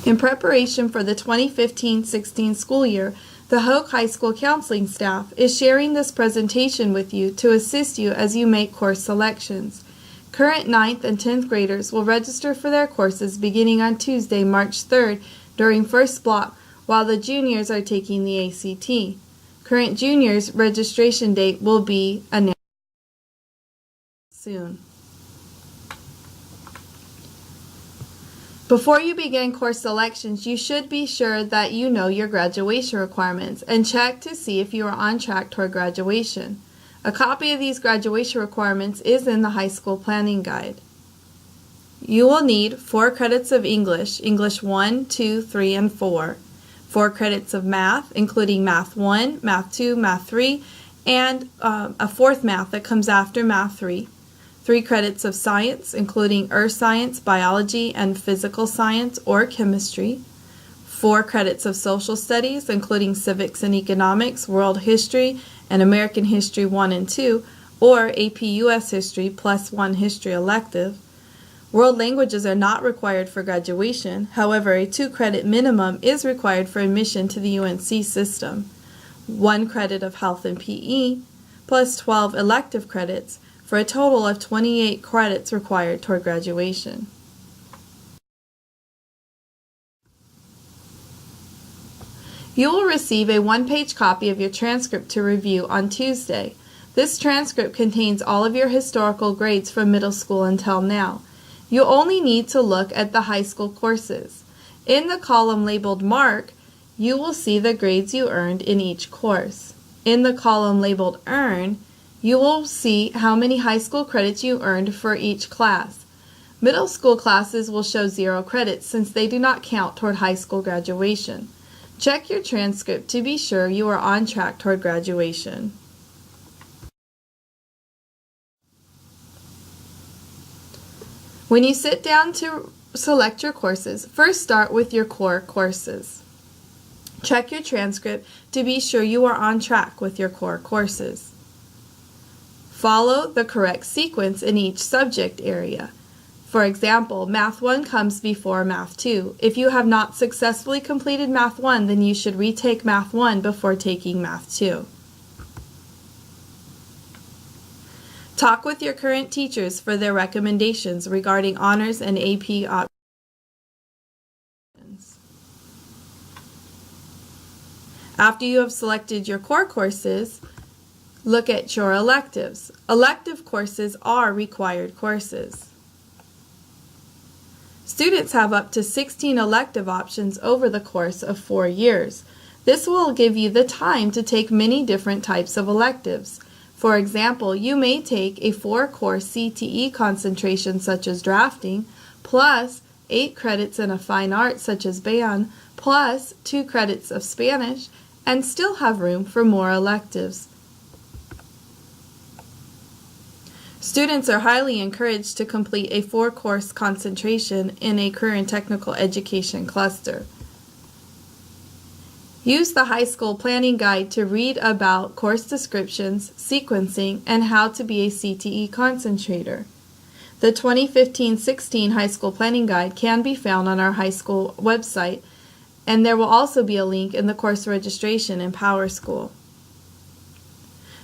In preparation for the 2015-16 school year, the Hoke High School counseling staff is sharing this presentation with you to assist you as you make course selections. Current 9th and 10th graders will register for their courses beginning on Tuesday, March 3rd during first block, while the juniors are taking the ACT. Current juniors' registration date will be announced soon. Before you begin course selections, you should be sure that you know your graduation requirements and check to see if you are on track toward graduation. A copy of these graduation requirements is in the high school planning guide. You will need 4 credits of English, English 1, 2, 3, and 4. 4 credits of math, including Math 1, Math 2, Math 3, and a 4th math that comes after Math 3. 3 credits of science, including earth science, biology, and physical science or chemistry. 4 credits of social studies, including civics and economics, world history, and American history 1 and 2, or AP US history plus 1 history elective. World languages are not required for graduation. However, a 2-credit minimum is required for admission to the UNC system. 1 credit of health and PE, plus 12 elective credits, for a total of 28 credits required toward graduation. You will receive a 1-page copy of your transcript to review on Tuesday. This transcript contains all of your historical grades from middle school until now. You only need to look at the high school courses. In the column labeled Mark, you will see the grades you earned in each course. In the column labeled Earn, you will see how many high school credits you earned for each class. Middle school classes will show 0 credits since they do not count toward high school graduation. Check your transcript to be sure you are on track toward graduation. When you sit down to select your courses, first start with your core courses. Check your transcript to be sure you are on track with your core courses. Follow the correct sequence in each subject area. For example, Math 1 comes before Math 2. If you have not successfully completed Math 1, then you should retake Math 1 before taking Math 2. Talk with your current teachers for their recommendations regarding honors and AP options. After you have selected your core courses, look at your electives. Elective courses are required courses. Students have up to 16 elective options over the course of 4 years. This will give you the time to take many different types of electives. For example, you may take a 4-course CTE concentration such as drafting, plus 8 credits in a fine art such as band, plus 2 credits of Spanish, and still have room for more electives. Students are highly encouraged to complete a 4-course concentration in a career and technical education cluster. Use the high school planning guide to read about course descriptions, sequencing, and how to be a CTE concentrator. The 2015-16 high school planning guide can be found on our high school website, and there will also be a link in the course registration in PowerSchool.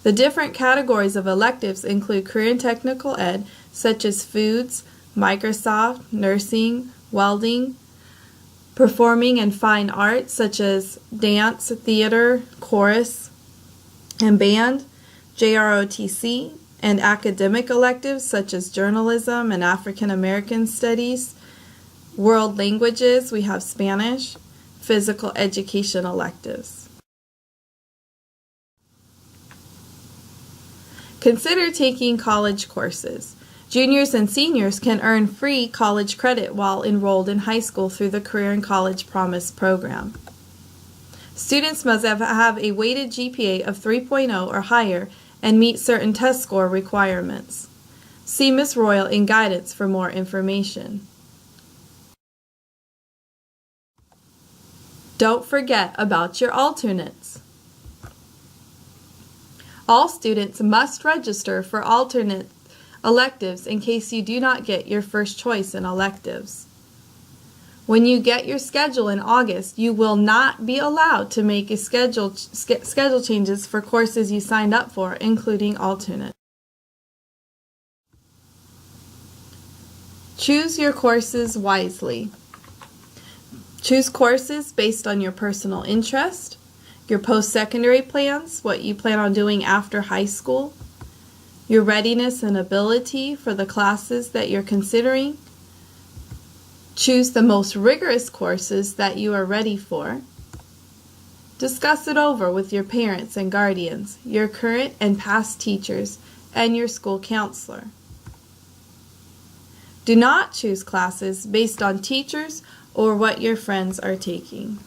The different categories of electives include career and technical ed, such as foods, Microsoft, nursing, welding, performing and fine arts, such as dance, theater, chorus, and band, JROTC, and academic electives, such as journalism and African American studies, world languages, we have Spanish, physical education electives. Consider taking college courses. Juniors and seniors can earn free college credit while enrolled in high school through the Career and College Promise program. Students must have a weighted GPA of 3.0 or higher and meet certain test score requirements. See Ms. Royal in guidance for more information. Don't forget about your alternates. All students must register for alternate electives in case you do not get your first choice in electives. When you get your schedule in August, you will not be allowed to make a schedule changes for courses you signed up for, including alternate. Choose your courses wisely. Choose courses based on your personal interest, your post-secondary plans, what you plan on doing after high school, your readiness and ability for the classes that you're considering. Choose the most rigorous courses that you are ready for. Discuss it over with your parents and guardians, your current and past teachers, and your school counselor. Do not choose classes based on teachers or what your friends are taking.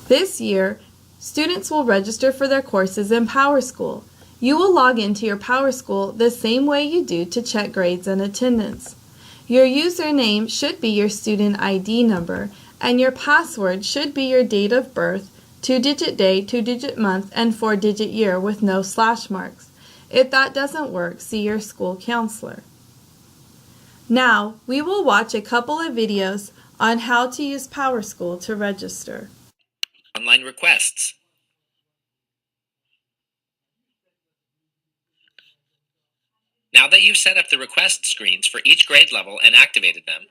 This year, students will register for their courses in PowerSchool. You will log into your PowerSchool the same way you do to check grades and attendance. Your username should be your student ID number, and your password should be your date of birth, 2-digit day, 2-digit month, and 4-digit year with no slash marks. If that doesn't work, see your school counselor. Now, we will watch a couple of videos on how to use PowerSchool to register. Online requests. Now that you've set up the request screens for each grade level and activated them,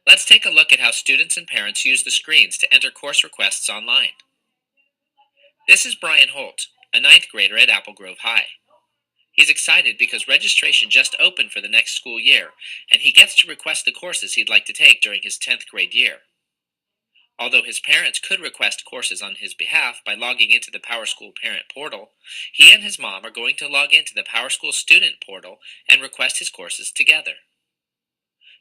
let's take a look at how students and parents use the screens to enter course requests online. This is Brian Holt, a 9th grader at Apple Grove High. He's excited because registration just opened for the next school year, and he gets to request the courses he'd like to take during his 10th grade year. Although his parents could request courses on his behalf by logging into the PowerSchool parent portal, he and his mom are going to log into the PowerSchool student portal and request his courses together.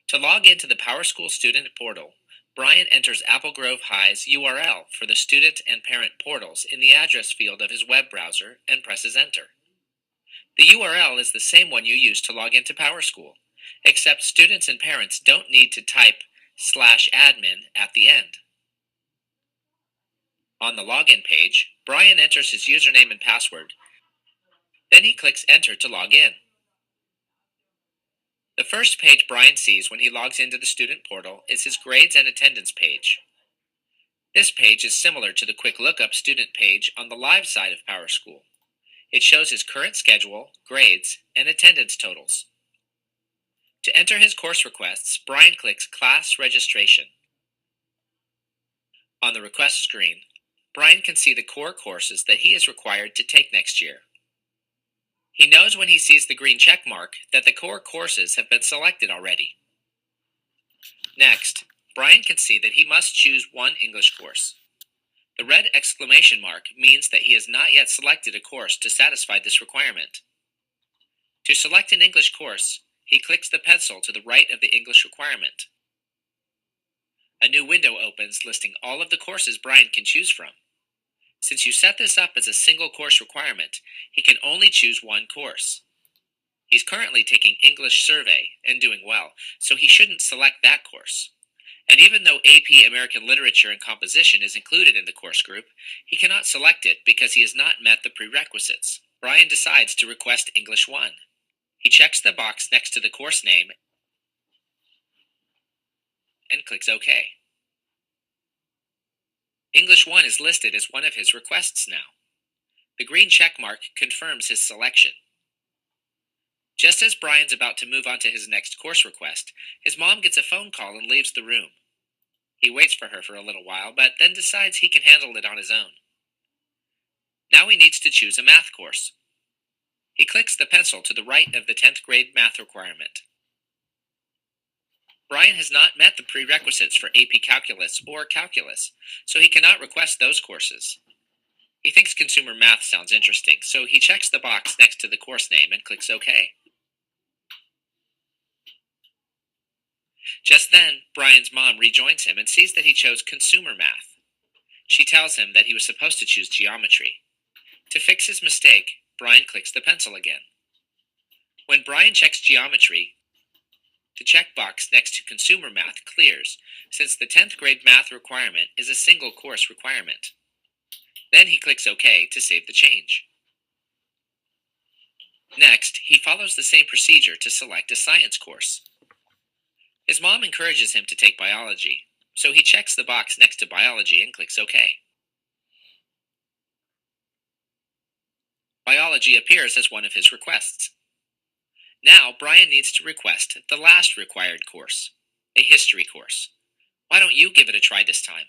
To log into the PowerSchool student portal, Brian enters Apple Grove High's URL for the student and parent portals in the address field of his web browser and presses enter. The URL is the same one you use to log into PowerSchool, except students and parents don't need to type /admin at the end. On the login page, Brian enters his username and password. Then he clicks enter to log in. The first page Brian sees when he logs into the student portal is his grades and attendance page. This page is similar to the quick lookup student page on the live side of PowerSchool. It shows his current schedule, grades, and attendance totals. To enter his course requests, Brian clicks Class Registration. On the request screen, Brian can see the core courses that he is required to take next year. He knows when he sees the green check mark that the core courses have been selected already. Next, Brian can see that he must choose one English course. The red exclamation mark means that he has not yet selected a course to satisfy this requirement. To select an English course, he clicks the pencil to the right of the English requirement. A new window opens listing all of the courses Brian can choose from. Since you set this up as a single course requirement, he can only choose one course. He's currently taking English Survey and doing well, so he shouldn't select that course. And even though AP American Literature and Composition is included in the course group, he cannot select it because he has not met the prerequisites. Brian decides to request English 1. He checks the box next to the course name and clicks OK. English 1 is listed as one of his requests now. The green check mark confirms his selection. Just as Brian's about to move on to his next course request, his mom gets a phone call and leaves the room. He waits for her for a little while, but then decides he can handle it on his own. Now he needs to choose a math course. He clicks the pencil to the right of the 10th grade math requirement. Brian has not met the prerequisites for AP Calculus or Calculus, so he cannot request those courses. He thinks consumer math sounds interesting, so he checks the box next to the course name and clicks OK. Just then, Brian's mom rejoins him and sees that he chose consumer math. She tells him that he was supposed to choose geometry. To fix his mistake, Brian clicks the pencil again. When Brian checks geometry, the checkbox next to consumer math clears, since the 10th grade math requirement is a single course requirement. Then he clicks OK to save the change. Next, he follows the same procedure to select a science course. His mom encourages him to take biology, so he checks the box next to biology and clicks OK. Biology appears as one of his requests. Now, Brian needs to request the last required course, a history course. Why don't you give it a try this time?